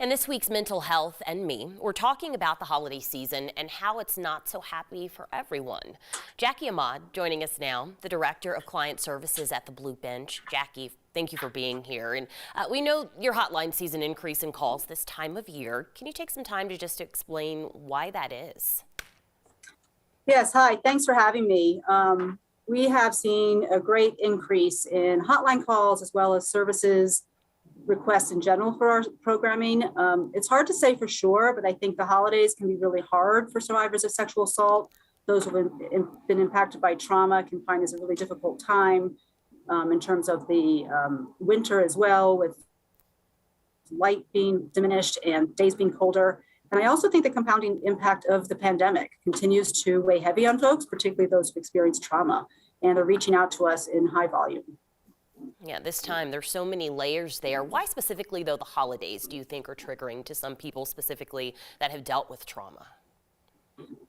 In this week's Mental Health and Me, we're talking about the holiday season and how it's not so happy for everyone. Jackie Ahmad joining us now, the Director of Client Services at the Blue Bench. Jackie, thank you for being here. And we know your hotline sees an increase in calls this time of year. Can you take some time to just explain why that is? Yes, hi, thanks for having me. We have seen a great increase in hotline calls as well as services requests in general for our programming. It's hard to say for sure, but I think the holidays can be really hard for survivors of sexual assault. Those who have been impacted by trauma can find this a really difficult time in terms of the winter as well, with light being diminished and days being colder. And I also think the compounding impact of the pandemic continues to weigh heavy on folks, particularly those who've experienced trauma, and they're reaching out to us in high volume. Yeah, this time there's so many layers there. Why specifically, though, the holidays do you think are triggering to some people specifically that have dealt with trauma?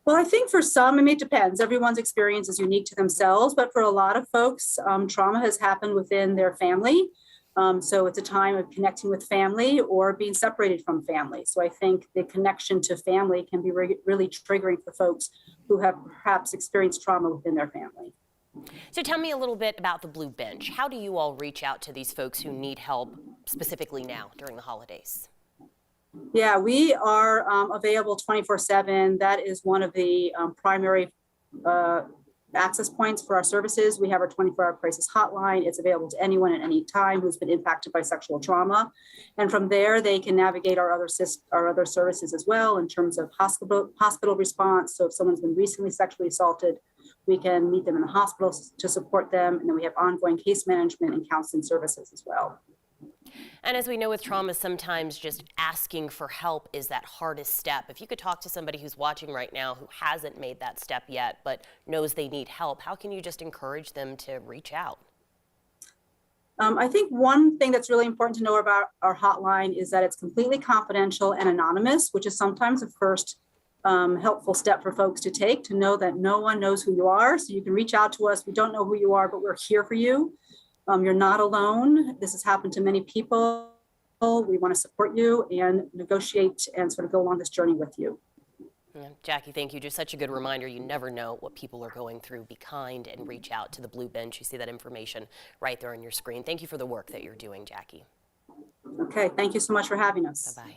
Well, I think for some, it depends. Everyone's experience is unique to themselves, but for a lot of folks, trauma has happened within their family. So it's a time of connecting with family or being separated from family. So I think the connection to family can be really triggering for folks who have perhaps experienced trauma within their family. So tell me a little bit about the Blue Bench. How do you all reach out to these folks who need help specifically now during the holidays? Yeah, we are available 24/7. That is one of the primary access points for our services. We have our 24-hour crisis hotline. It's available to anyone at any time who's been impacted by sexual trauma. And from there, they can navigate our other services as well in terms of hospital response. So if someone's been recently sexually assaulted, we can meet them in the hospital to support them. And then we have ongoing case management and counseling services as well. And as we know with trauma, sometimes just asking for help is that hardest step. If you could talk to somebody who's watching right now who hasn't made that step yet, but knows they need help, how can you just encourage them to reach out? I think one thing that's really important to know about our hotline is that it's completely confidential and anonymous, which is sometimes a first helpful step for folks to take, to know that no one knows who you are. So you can reach out to us. We don't know who you are, but we're here for you. You're not alone. This has happened to many people. We want to support you and negotiate and sort of go along this journey with you. Yeah, Jackie, thank you. Just such a good reminder. You never know what people are going through. Be kind and reach out to the Blue Bench. You see that information right there on your screen. Thank you for the work that you're doing, Jackie. Okay, thank you so much for having us. Bye-bye.